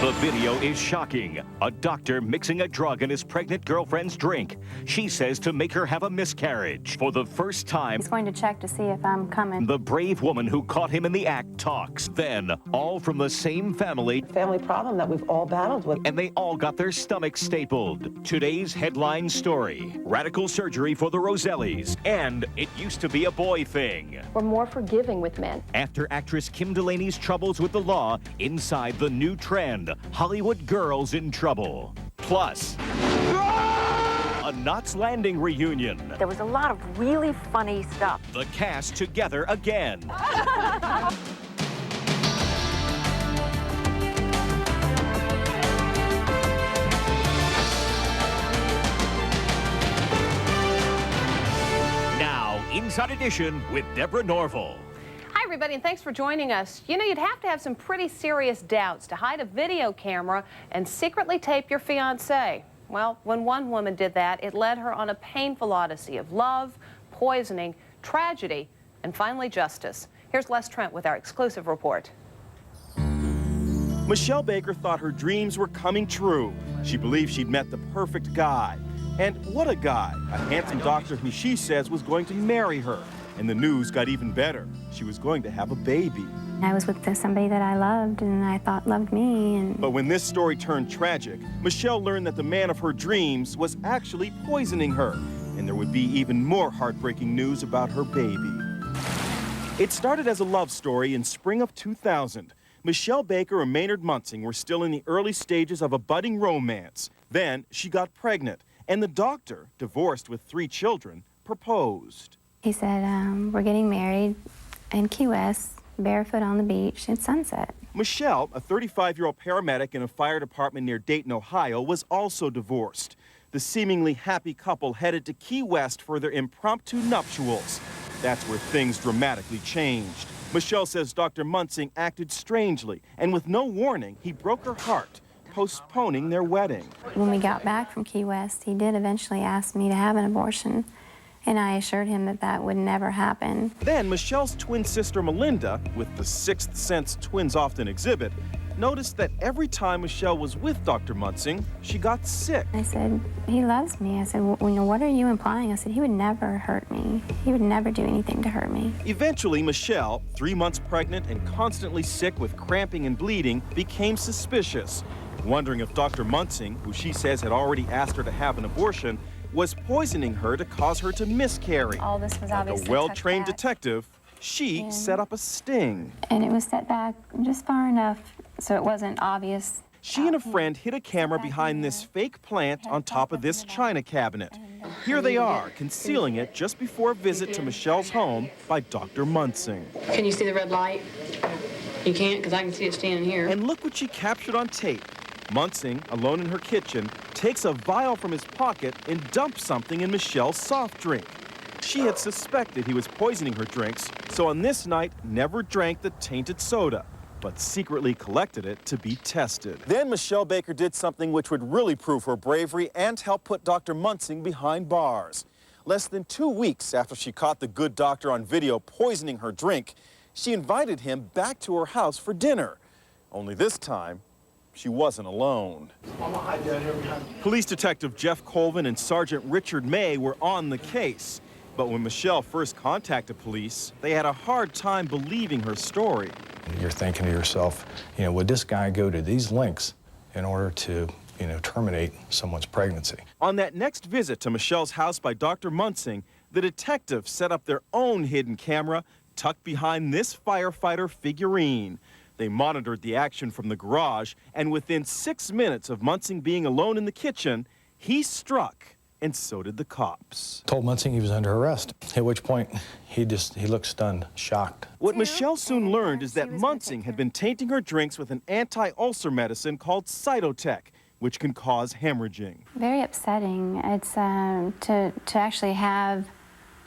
The video is shocking. A doctor mixing a drug in his pregnant girlfriend's drink. She says to make her have a miscarriage. For the first time, he's going to check to see if I'm coming. The brave woman who caught him in the act talks. Then, all from the same family. Family problem that we've all battled with. And they all got their stomachs stapled. Today's headline story: radical surgery for the Rosellis. And it used to be a boy thing. We're more forgiving with men. After actress Kim Delaney's troubles with the law, inside the new trend, Hollywood girls in trouble. Plus, a Knots Landing reunion. There was a lot of really funny stuff. The cast together again. Now, Inside Edition with Deborah Norville. Hi, everybody, and thanks for joining us. You know, you'd have to have some pretty serious doubts to hide a video camera and secretly tape your fiancé. Well, when one woman did that, it led her on a painful odyssey of love, poisoning, tragedy, and finally justice. Here's Les Trent with our exclusive report. Michelle Baker thought her dreams were coming true. She believed she'd met the perfect guy. And what a guy, a handsome doctor who she says was going to marry her. And the news got even better. She was going to have a baby. I was with somebody that I loved and I thought loved me. But when this story turned tragic, Michelle learned that the man of her dreams was actually poisoning her. And there would be even more heartbreaking news about her baby. It started as a love story in spring of 2000. Michelle Baker and Maynard Muntzing were still in the early stages of a budding romance. Then she got pregnant, and the doctor, divorced with 3 children, proposed. He said, we're getting married in Key West, barefoot on the beach at sunset. Michelle, a 35-year-old paramedic in a fire department near Dayton, Ohio, was also divorced. The seemingly happy couple headed to Key West for their impromptu nuptials. That's where things dramatically changed. Michelle says Dr. Muntzing acted strangely, and with no warning, he broke her heart, postponing their wedding. When we got back from Key West, he did eventually ask me to have an abortion. And I assured him that that would never happen. Then Michelle's twin sister Melinda, with the sixth sense twins often exhibit, noticed that every time Michelle was with Dr. Muntzing, she got sick. I said, he loves me. I said, well, what are you implying? I said, he would never hurt me. He would never do anything to hurt me. Eventually, Michelle, 3 months pregnant and constantly sick with cramping and bleeding, became suspicious, wondering if Dr. Muntzing, who she says had already asked her to have an abortion, was poisoning her to cause her to miscarry. All this was obviously like a well-trained detective, she set up a sting. And it was set back just far enough so it wasn't obvious. She and a friend hid a camera behind this fake plant on top of this china cabinet. Here they are, concealing it just before a visit to Michelle's home by Dr. Muntzing. Can you see the red light? You can't, because I can see it standing here. And look what she captured on tape. Muntzing, alone in her kitchen, takes a vial from his pocket and dumps something in Michelle's soft drink. She had suspected he was poisoning her drinks, so on this night never drank the tainted soda, but secretly collected it to be tested. Then Michelle Baker did something which would really prove her bravery and help put Dr. Muntzing behind bars. Less than 2 weeks after she caught the good doctor on video poisoning her drink, she invited him back to her house for dinner. Only this time, she wasn't alone. Police Detective Jeff Colvin and Sergeant Richard May were on the case. But when Michelle first contacted police, they had a hard time believing her story. You're thinking to yourself, you know, would this guy go to these lengths in order to, terminate someone's pregnancy? On that next visit to Michelle's house by Dr. Muntzing, the detectives set up their own hidden camera tucked behind this firefighter figurine. They monitored the action from the garage, and within 6 minutes of Muntzing being alone in the kitchen, he struck, and so did the cops. Told Muntzing he was under arrest, at which point he looked stunned, shocked. What Michelle soon learned is that Muntzing had been tainting her drinks with an anti-ulcer medicine called Cytotec, which can cause hemorrhaging. Very upsetting. It's to actually have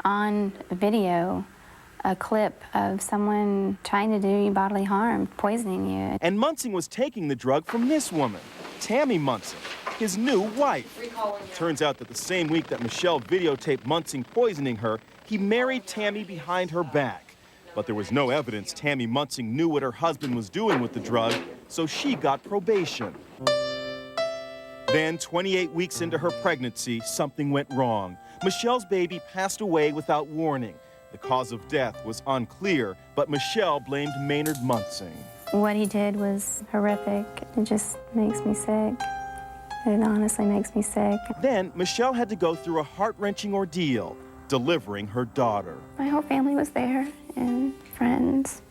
on video a clip of someone trying to do you bodily harm, poisoning you. And Muntzing was taking the drug from this woman, Tammy Muntzing, his new wife. Turns out that the same week that Michelle videotaped Muntzing poisoning her, he married Tammy behind her back. But there was no evidence Tammy Muntzing knew what her husband was doing with the drug, so she got probation. Then, 28 weeks into her pregnancy, something went wrong. Michelle's baby passed away without warning. The cause of death was unclear, but Michelle blamed Maynard Muntzing. What he did was horrific. It just makes me sick. It honestly makes me sick. Then, Michelle had to go through a heart-wrenching ordeal, delivering her daughter. My whole family was there, and friends,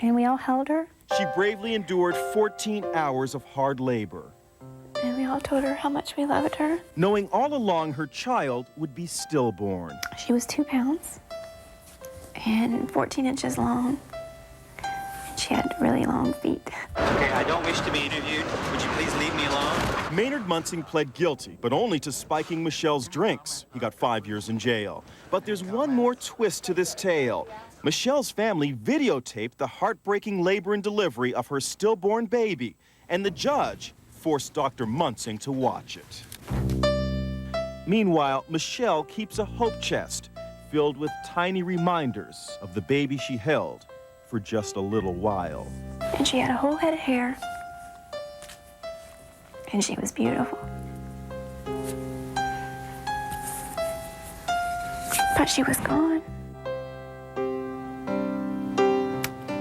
and we all held her. She bravely endured 14 hours of hard labor, And we all told her how much we loved her. knowing all along her child would be stillborn. She was 2 pounds and 14 inches long. She had really long feet. Okay, I don't wish to be interviewed. Would you please leave me alone? Maynard Muntzing pled guilty, but only to spiking Michelle's drinks. He got 5 years in jail. But there's one more twist to this tale. Michelle's family videotaped the heartbreaking labor and delivery of her stillborn baby, and the judge forced Dr. Muntzing to watch it. Meanwhile, Michelle keeps a hope chest filled with tiny reminders of the baby she held for just a little while. And she had a whole head of hair. And she was beautiful. But she was gone.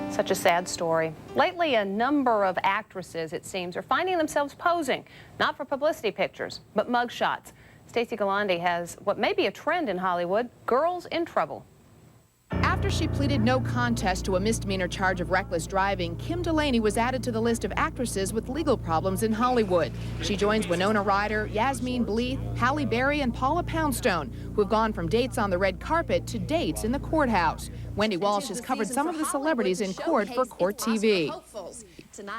Such a sad story. Lately, a number of actresses, it seems, are finding themselves posing, not for publicity pictures, but mugshots. Stacey Galandi has what may be a trend in Hollywood, girls in trouble. After she pleaded no contest to a misdemeanor charge of reckless driving, Kim Delaney was added to the list of actresses with legal problems in Hollywood. She joins Winona Ryder, Yasmine Bleeth, Halle Berry, and Paula Poundstone, who have gone from dates on the red carpet to dates in the courthouse. Wendy Walsh has covered some of the celebrities in court for Court TV.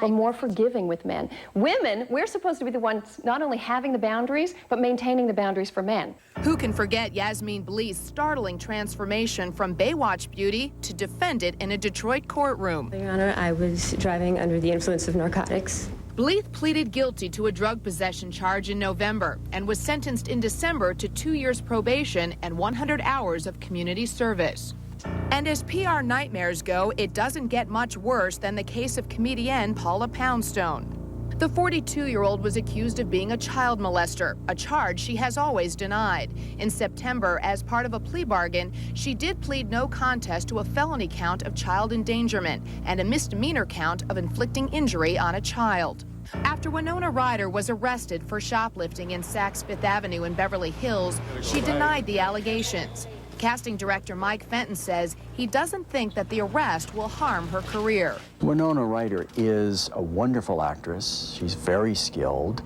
We're more forgiving with men. Women, we're supposed to be the ones not only having the boundaries, but maintaining the boundaries for men. Who can forget Yasmine Bleeth's startling transformation from Baywatch beauty to defend it in a Detroit courtroom? Your Honor, I was driving under the influence of narcotics. Bleeth pleaded guilty to a drug possession charge in November and was sentenced in December to 2 years probation and 100 hours of community service. And as PR nightmares go, it doesn't get much worse than the case of comedienne Paula Poundstone. The 42-year-old was accused of being a child molester, a charge she has always denied. In September, as part of a plea bargain, she did plead no contest to a felony count of child endangerment and a misdemeanor count of inflicting injury on a child. After Winona Ryder was arrested for shoplifting in Saks Fifth Avenue in Beverly Hills, she denied the allegations. Casting director Mike Fenton says he doesn't think that the arrest will harm her career. Winona Ryder is a wonderful actress. She's very skilled.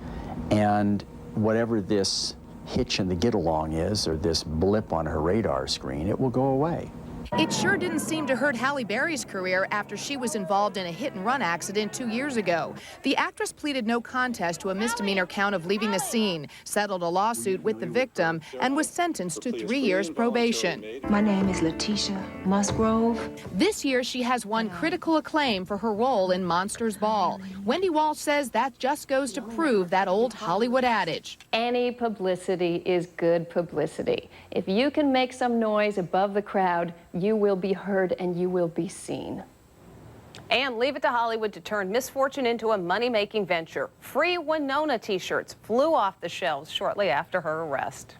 And whatever this hitch in the get-along is, or this blip on her radar screen, it will go away. It sure didn't seem to hurt Halle Berry's career after she was involved in a hit-and-run accident 2 years ago. The actress pleaded no contest to a misdemeanor count of leaving the scene, settled a lawsuit with the victim, and was sentenced to 3 years probation. My name is Letitia Musgrove. This year, she has won critical acclaim for her role in Monsters Ball. Wendy Walsh says that just goes to prove that old Hollywood adage. Any publicity is good publicity. If you can make some noise above the crowd, you will be heard and you will be seen. And leave it to Hollywood to turn misfortune into a money-making venture. Free Winona t-shirts flew off the shelves shortly after her arrest.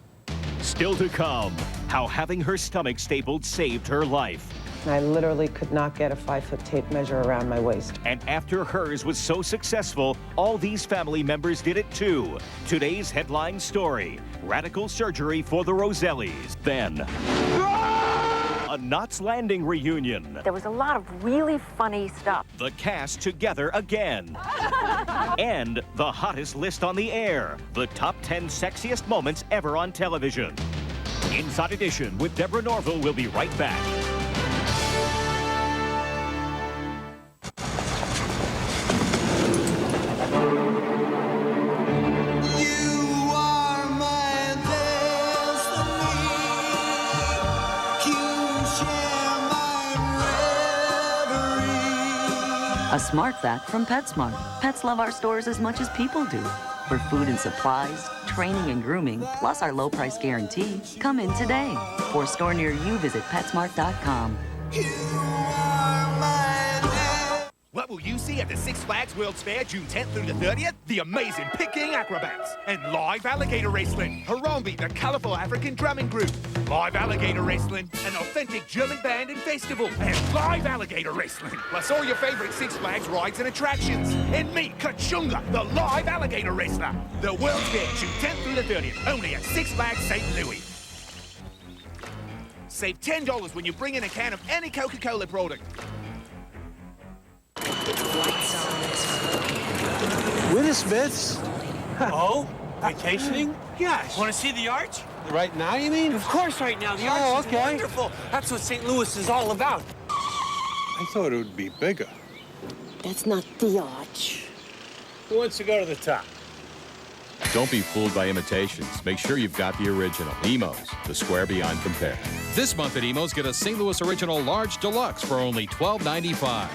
Still to come, how having her stomach stapled saved her life. I literally could not get a 5-foot tape measure around my waist. And after hers was so successful, all these family members did it too. Today's headline story, radical surgery for the Rosellis. Then, a Knots Landing reunion. There was a lot of really funny stuff. The cast together again. And the hottest list on the air. The top 10 sexiest moments ever on television. Inside Edition with Deborah Norville will be right back. A smart fact from PetSmart. Pets love our stores as much as people do. For food and supplies, training and grooming, plus our low price guarantee, come in today. For a store near you, visit PetSmart.com. What will you see at the Six Flags World's Fair June 10th through the 30th? The amazing Picking Acrobats and live alligator wrestling. Harambe, the colourful African drumming group. Live alligator wrestling, an authentic German band and festival. And live alligator wrestling. Plus all your favourite Six Flags rides and attractions. And me, Kachunga, the live alligator wrestler. The World's Fair June 10th through the 30th. Only at Six Flags St. Louis. Save $10 when you bring in a can of any Coca-Cola product. Winter Smiths? Oh? Vacationing? Yes. Want to see the arch? Right now, you mean? Of course, right now. The arch is wonderful. That's what St. Louis is all about. I thought it would be bigger. That's not the arch. Who wants to go to the top? Don't be fooled by imitations. Make sure you've got the original. Emo's, the square beyond compare. This month at Emo's, get a St. Louis Original Large Deluxe for only $12.95.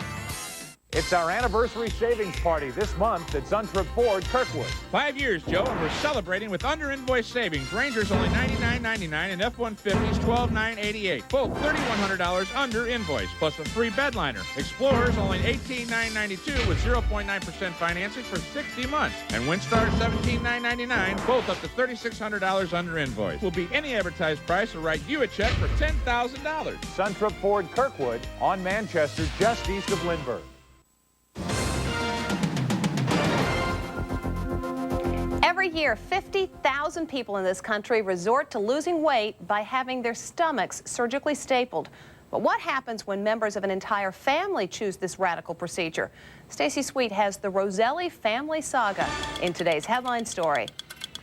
It's our anniversary savings party this month at Suntrip Ford, Kirkwood. 5 years, Joe, and we're celebrating with under-invoice savings. Rangers only $99.99 and F-150s $12,988. Both $3,100 under invoice, plus a free bed liner. Explorers only $18,992 with 0.9% financing for 60 months. And Windstar $17,999, both up to $3,600 under invoice. Will be any advertised price or write you a check for $10,000. Suntrip Ford, Kirkwood, on Manchester, just east of Lindbergh. Every year, 50,000 people in this country resort to losing weight by having their stomachs surgically stapled. But what happens when members of an entire family choose this radical procedure? Stacy Sweet has the Roselli family saga in today's headline story.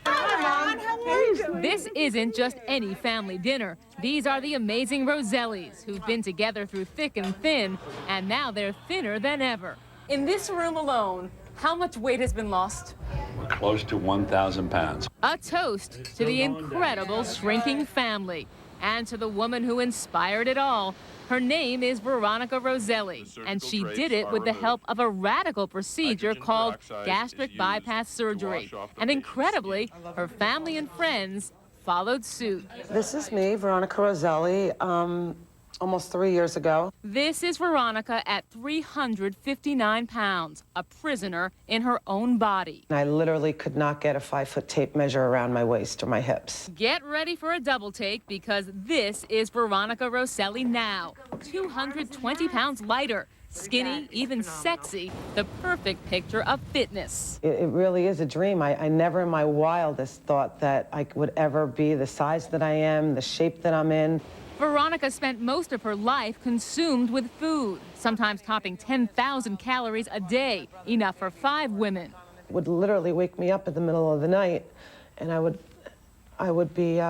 Hi, Mom. How are you doing? This isn't just any family dinner. These are the amazing Rosellis, who've been together through thick and thin, and now they're thinner than ever. In this room alone, how much weight has been lost? Close to 1,000 pounds. A toast to the incredible shrinking family and to the woman who inspired it all. Her name is Veronica Roselli, and she did it with the help of a radical procedure called gastric bypass surgery. And incredibly, her family and friends followed suit. This is me, Veronica Roselli, almost 3 years ago. This is Veronica at 359 pounds, a prisoner in her own body. I literally could not get a 5-foot tape measure around my waist or my hips. Get ready for a double take, because this is Veronica Roselli now, 220 pounds lighter, skinny, even sexy, the perfect picture of fitness. It really is a dream. I never in my wildest thought that I would ever be the size that I am, the shape that I'm in. Veronica spent most of her life consumed with food, sometimes topping 10,000 calories a day, enough for 5 women. It would literally wake me up in the middle of the night, and I would be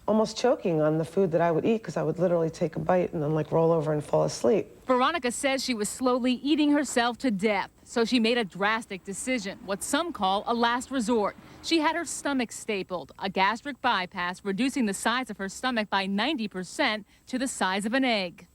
almost choking on the food that I would eat, because I would literally take a bite and then like roll over and fall asleep. Veronica says she was slowly eating herself to death, so she made a drastic decision, what some call a last resort. She had her stomach stapled, a gastric bypass, reducing the size of her stomach by 90% to the size of an egg.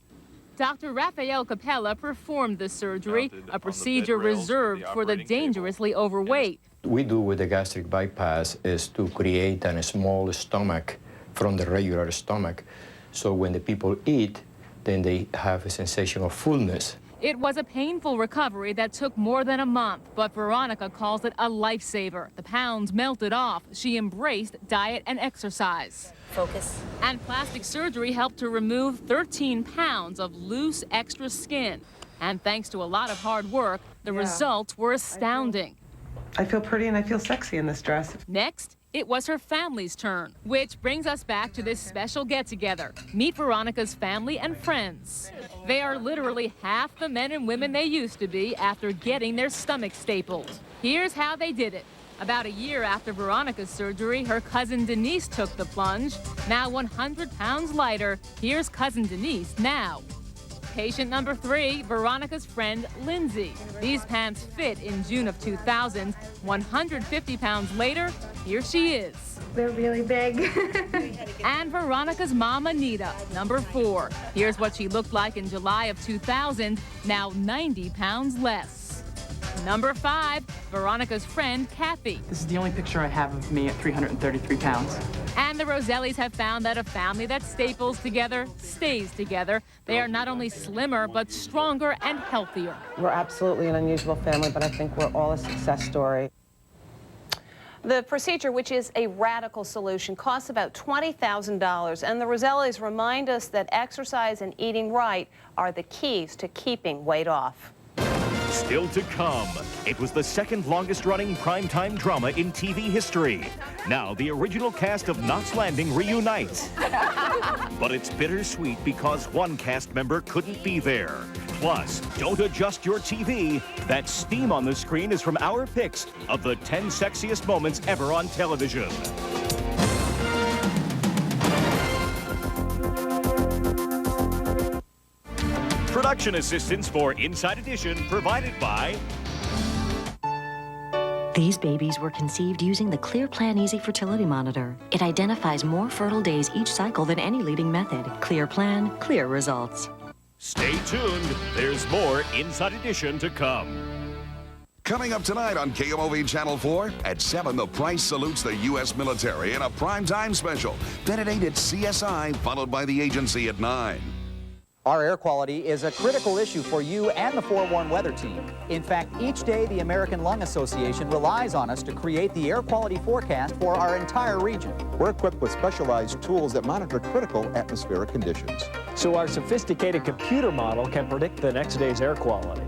Dr. Rafael Capella performed the surgery, a procedure reserved for the dangerously overweight. What we do with the gastric bypass is to create a small stomach from the regular stomach, so when the people eat, then they have a sensation of fullness. It was a painful recovery that took more than a month, but Veronica calls it a lifesaver. The pounds melted off. She embraced diet and exercise. Focus. And plastic surgery helped to remove 13 pounds of loose extra skin. And thanks to a lot of hard work, the results were astounding. I feel pretty and I feel sexy in this dress. Next, it was her family's turn, which brings us back to this special get-together. Meet Veronica's family and friends. They are literally half the men and women they used to be after getting their stomachs stapled. Here's how they did it. About a year after Veronica's surgery, her cousin Denise took the plunge. Now 100 pounds lighter, here's cousin Denise now. Patient number 3, Veronica's friend, Lindsay. These pants fit in June of 2000. 150 pounds later, here she is. They're really big. And Veronica's mom, Anita, number 4. Here's what she looked like in July of 2000, now 90 pounds less. Number 5, Veronica's friend, Kathy. This is the only picture I have of me at 333 pounds. And the Rosellis have found that a family that staples together stays together. They are not only slimmer, but stronger and healthier. We're absolutely an unusual family, but I think we're all a success story. The procedure, which is a radical solution, costs about $20,000, and the Rosellis remind us that exercise and eating right are the keys to keeping weight off. Still to come, it was the second longest-running primetime drama in TV history. Now the original cast of Knots Landing reunites. But it's bittersweet because one cast member couldn't be there. Plus, don't adjust your TV. That steam on the screen is from our picks of the 10 sexiest moments ever on television. Production assistance for Inside Edition provided by... These babies were conceived using the Clear Plan Easy Fertility Monitor. It identifies more fertile days each cycle than any leading method. Clear Plan, clear results. Stay tuned. There's more Inside Edition to come. Coming up tonight on KMOV Channel 4, at 7, the price salutes the U.S. military in a primetime special. Then at 8, it's CSI, followed by the agency at 9. Our air quality is a critical issue for you and the Forewarn Weather Team. In fact, each day the American Lung Association relies on us to create the air quality forecast for our entire region. We're equipped with specialized tools that monitor critical atmospheric conditions. So our sophisticated computer model can predict the next day's air quality.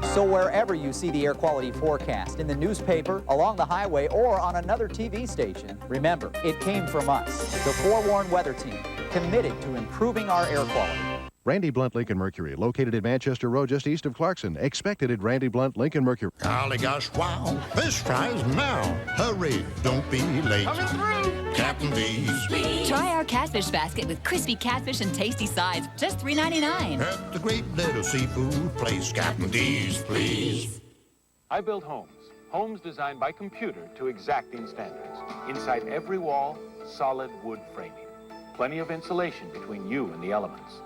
So wherever you see the air quality forecast, in the newspaper, along the highway, or on another TV station, remember, it came from us, the Forewarn Weather Team, committed to improving our air quality. Randy Blunt Lincoln Mercury, located at Manchester Road just east of Clarkson. Expected at Randy Blunt Lincoln Mercury. Golly gosh, wow, this tries now. Hurry, don't be late. Coming through. Captain D's. Try our catfish basket with crispy catfish and tasty sides, just $3.99. At the great little seafood place, Captain D's, please. I build homes. Homes designed by computer to exacting standards. Inside every wall, solid wood framing. Plenty of insulation between you and the elements.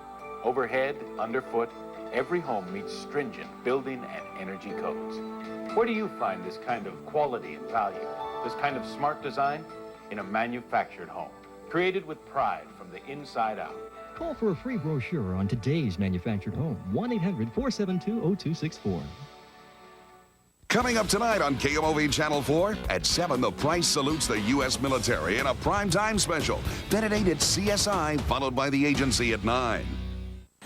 Overhead, underfoot, every home meets stringent building and energy codes. Where do you find this kind of quality and value, this kind of smart design? In a manufactured home, created with pride from the inside out. Call for a free brochure on today's manufactured home. 1-800-472-0264. Coming up tonight on KMOV Channel 4, at 7, the price salutes the U.S. military in a primetime special. Then at 8, it's CSI, followed by the agency at 9.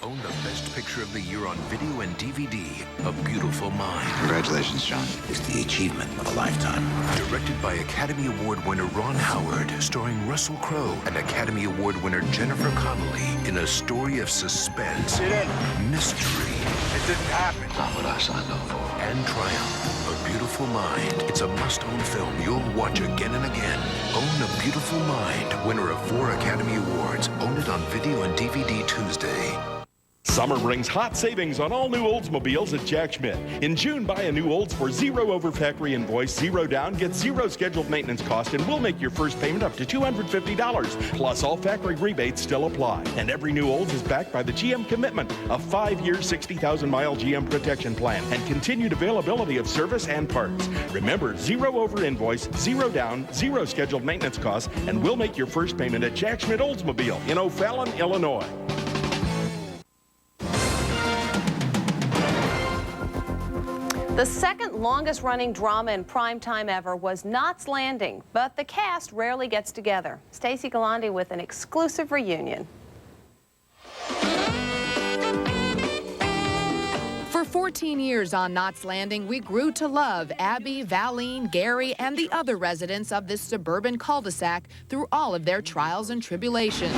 Own the best picture of the year on video and DVD, A Beautiful Mind. Congratulations, John. It's the achievement of a lifetime. Directed by Academy Award winner Ron Howard, starring Russell Crowe and Academy Award winner Jennifer Connelly in a story of suspense, mystery. It didn't happen. Not what I signed up for. And triumph. A Beautiful Mind. It's a must-own film you'll watch again and again. Own A Beautiful Mind, winner of 4 Academy Awards. Own it on video and DVD Tuesday. Summer brings hot savings on all new Oldsmobiles at Jack Schmidt. In June, buy a new Olds for 0 over factory invoice, 0 down, get 0 scheduled maintenance cost, and we'll make your first payment up to $250. Plus, all factory rebates still apply. And every new Olds is backed by the GM commitment, a 5-year, 60,000-mile GM protection plan, and continued availability of service and parts. Remember, 0 over invoice, 0 down, 0 scheduled maintenance costs, and we'll make your first payment at Jack Schmidt Oldsmobile in O'Fallon, Illinois. The second longest running drama in primetime ever was Knots Landing, but the cast rarely gets together. Stacey Galandi with an exclusive reunion. For 14 years on Knots Landing, we grew to love Abby, Valine, Gary, and the other residents of this suburban cul-de-sac through all of their trials and tribulations.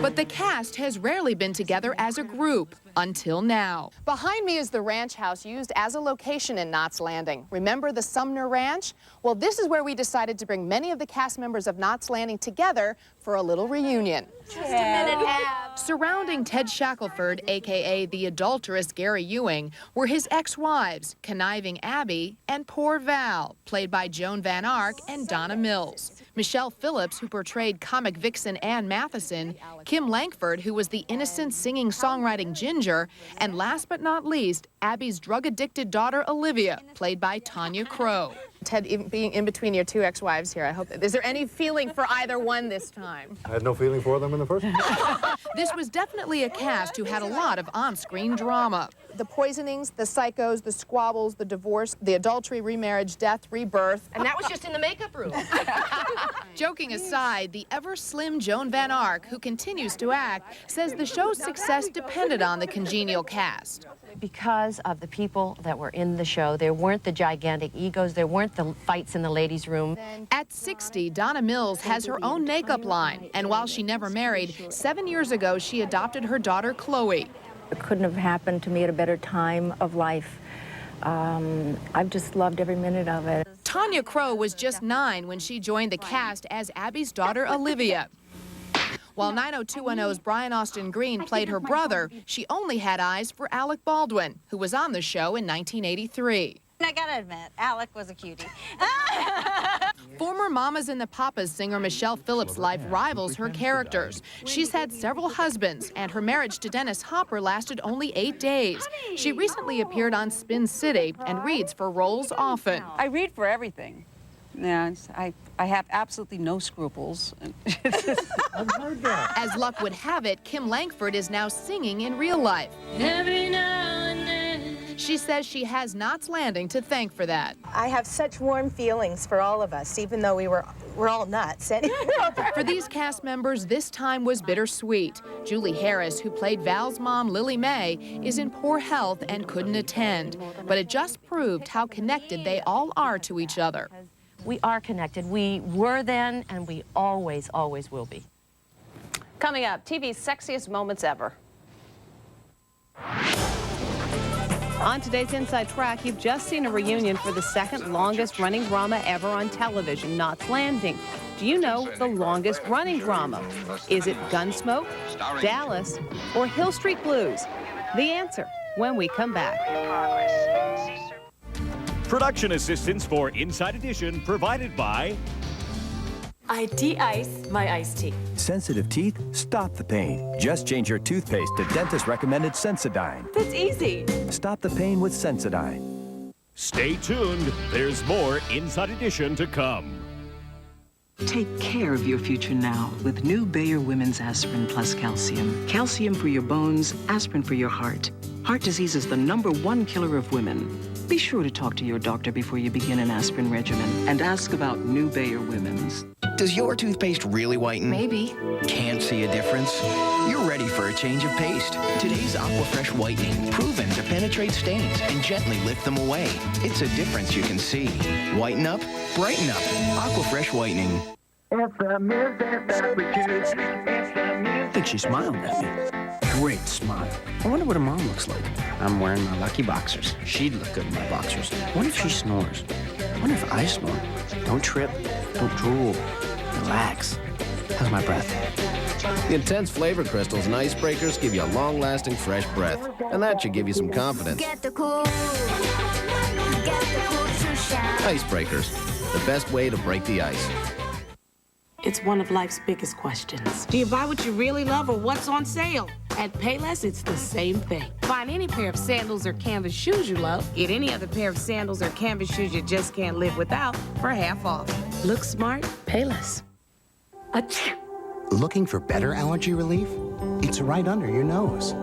But the cast has rarely been together as a group, until now. Behind me is the ranch house used as a location in Knots Landing. Remember the Sumner Ranch? Well, this is where we decided to bring many of the cast members of Knots Landing together for a little reunion. Just a minute, Ab. Surrounding Ted Shackelford, a.k.a. the adulterous Gary Ewing, were his ex-wives, conniving Abby and poor Val, played by Joan Van Ark and Donna Mills. Michelle Phillips, who portrayed comic vixen Ann Matheson, Kim Langford, who was the innocent singing songwriting Ginger, and last but not least, Abby's drug-addicted daughter Olivia, played by Tanya Crow. Ted, being in between your two ex-wives here, I hope that, is there any feeling for either one this time? I had no feeling for them in the first place. This was definitely a cast who had a lot of on-screen drama. The poisonings, the psychos, the squabbles, the divorce, the adultery, remarriage, death, rebirth. And that was just in the makeup room. Joking aside, the ever-slim Joan Van Ark, who continues to act, says the show's success depended on the congenial cast. Because of the people that were in the show, there weren't the gigantic egos, there weren't the fights in the ladies' room. At 60, Donna Mills has her own makeup line, and while she never married, 7 years ago she adopted her daughter Chloe. It couldn't have happened to me at a better time of life. I've just loved every minute of it. Tanya Crowe was just 9 when she joined the cast as Abby's daughter Olivia. While 90210's Brian Austin Green played her brother, she only had eyes for Alec Baldwin, who was on the show in 1983. I gotta admit, Alec was a cutie. Former Mamas and the Papas singer Michelle Phillips' life rivals her characters. She's had several husbands, and her marriage to Dennis Hopper lasted only 8 days. She recently appeared on Spin City and reads for roles often. I read for everything. Yeah, I have absolutely no scruples. I've heard that. As luck would have it, Kim Langford is now singing in real life. Every now and then. She says she has Knots Landing to thank for that. I have such warm feelings for all of us, even though we're all nuts. For these cast members, this time was bittersweet. Julie Harris, who played Val's mom, Lily Mae, is in poor health and couldn't attend. But it just proved how connected they all are to each other. We are connected. We were then, and we always, always will be. Coming up, TV's sexiest moments ever. On today's Inside Track, you've just seen a reunion for the second longest running drama ever on television, Knots Landing. Do you know the longest running drama? Is it Gunsmoke, Dallas, or Hill Street Blues? The answer when we come back. Production assistance for Inside Edition provided by... I de-ice my iced tea. Sensitive teeth? Stop the pain. Just change your toothpaste to dentist-recommended Sensodyne. That's easy. Stop the pain with Sensodyne. Stay tuned. There's more Inside Edition to come. Take care of your future now with new Bayer Women's Aspirin Plus Calcium. Calcium for your bones, aspirin for your heart. Heart disease is the #1 killer of women. Be sure to talk to your doctor before you begin an aspirin regimen and ask about new Bayer Women's. Does your toothpaste really whiten? Maybe. Can't see a difference? You're ready for a change of paste. Today's Aquafresh Whitening, proven to penetrate stains and gently lift them away. It's a difference you can see. Whiten up, brighten up. Aquafresh Whitening. I think she smiled at me. Great smile. I wonder what her mom looks like. I'm wearing my lucky boxers. She'd look good in my boxers. What if she snores? I wonder if I snore. Don't trip. Don't drool. Relax. How's my breath? The intense flavor crystals and icebreakers give you a long-lasting fresh breath. And that should give you some confidence. Get the cool. Get the cool to shine. Icebreakers, the best way to break the ice. It's one of life's biggest questions. Do you buy what you really love or what's on sale? At Payless, it's the same thing. Find any pair of sandals or canvas shoes you love. Get any other pair of sandals or canvas shoes you just can't live without for half off. Look smart, Payless. Achoo. Looking for better allergy relief? It's right under your nose.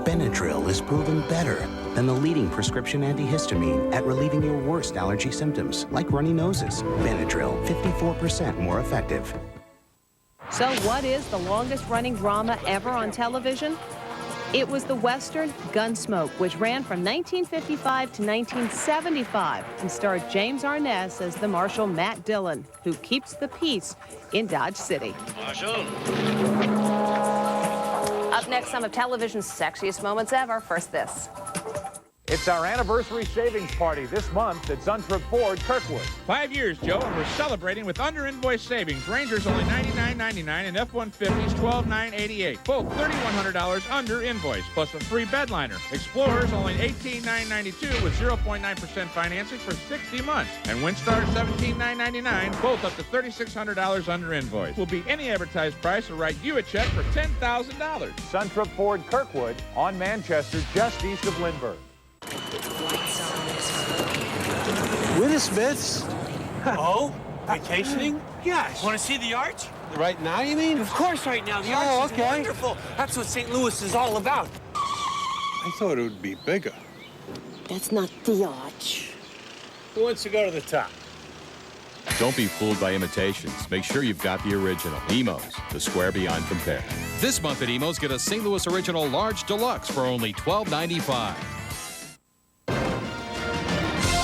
Benadryl is proven better than the leading prescription antihistamine at relieving your worst allergy symptoms, like runny noses. Benadryl, 54% more effective. So what is the longest running drama ever on television? It was the Western Gunsmoke, which ran from 1955 to 1975 and starred James Arness as the Marshal Matt Dillon, who keeps the peace in Dodge City. Marshal. Up next, some of television's sexiest moments ever. First, this. It's our anniversary savings party this month at Suntrip Ford, Kirkwood. 5 years, Joe, and we're celebrating with under-invoice savings. Rangers only $99.99 and F-150s $12,988. Both $3,100 under invoice, plus a free bed liner. Explorers only $18,992 with 0.9% financing for 60 months. And Windstar $17,999, both up to $3,600 under invoice. Will be any advertised price or write you a check for $10,000. Suntrip Ford, Kirkwood, on Manchester, just east of Lindbergh. We're the Smiths. Oh? Vacationing? Yes. Want to see the arch? Right now, you mean? Of course, right now. The arch is wonderful. That's what St. Louis is all about. I thought it would be bigger. That's not the arch. Who wants to go to the top? Don't be fooled by imitations. Make sure you've got the original. Emo's, the square beyond compare. This month at Emo's, get a St. Louis Original Large Deluxe for only $12.95.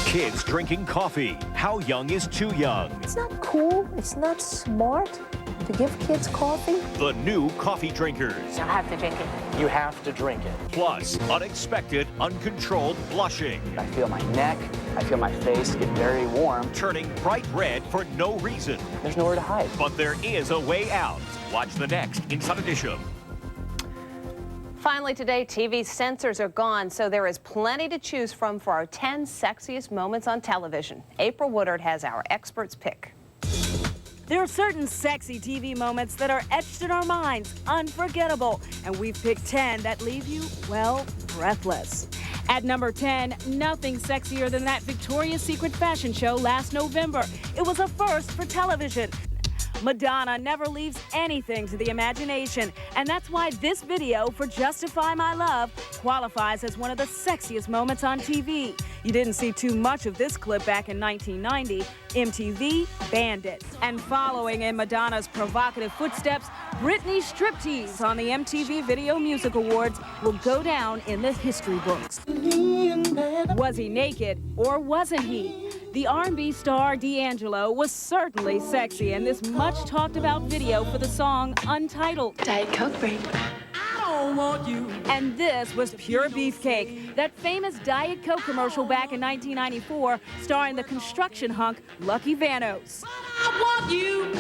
Kids drinking coffee. How young is too young? It's not cool. It's not smart to give kids coffee. The new coffee drinkers. I have to drink it. You have to drink it. Plus, unexpected, uncontrolled blushing. I feel my neck. I feel my face get very warm. Turning bright red for no reason. There's nowhere to hide. But there is a way out. Watch the next Inside Edition. Finally today, TV censors are gone, so there is plenty to choose from for our 10 sexiest moments on television. April Woodard has our experts pick. There are certain sexy TV moments that are etched in our minds, unforgettable, and we've picked 10 that leave you, well, breathless. At number 10, nothing sexier than that Victoria's Secret fashion show last November. It was a first for television. Madonna never leaves anything to the imagination, and that's why this video for Justify My Love qualifies as one of the sexiest moments on TV. You didn't see too much of this clip back in 1990. MTV banned it. And following in Madonna's provocative footsteps, Britney's striptease on the MTV Video Music Awards will go down in the history books. Was he naked or wasn't he? The R&B star D'Angelo was certainly sexy in this much-talked-about video for the song Untitled. Diet Coke break. I don't want you. And this was Pure Beefcake, that famous Diet Coke commercial back in 1994 starring the construction hunk Lucky Vanos. I want you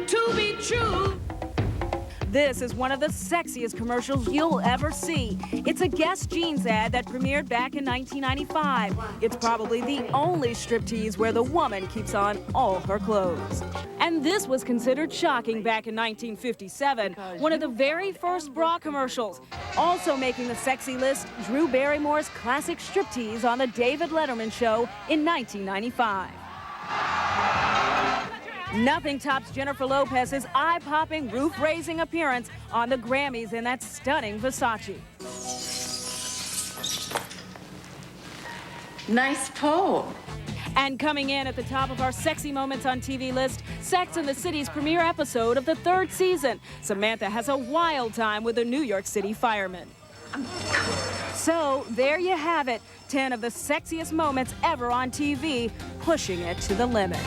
to be true. This is one of the sexiest commercials you'll ever see. It's a Guess Jeans ad that premiered back in 1995. It's probably the only striptease where the woman keeps on all her clothes. And this was considered shocking back in 1957, one of the very first bra commercials. Also making the sexy list, Drew Barrymore's classic striptease on the David Letterman Show in 1995. Nothing tops Jennifer Lopez's eye-popping, roof-raising appearance on the Grammys in that stunning Versace. Nice pole. And coming in at the top of our sexy moments on TV list, Sex and the City's premiere episode of the 3rd season. Samantha has a wild time with a New York City fireman. So there you have it, 10 of the sexiest moments ever on TV, pushing it to the limit.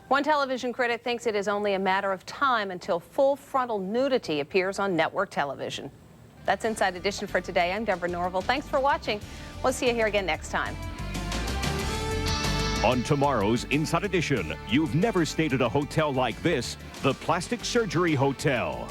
One television critic thinks it is only a matter of time until full frontal nudity appears on network television. That's Inside Edition for today. I'm Deborah Norville. Thanks for watching. We'll see you here again next time. On tomorrow's Inside Edition, you've never stayed at a hotel like this, the Plastic Surgery Hotel.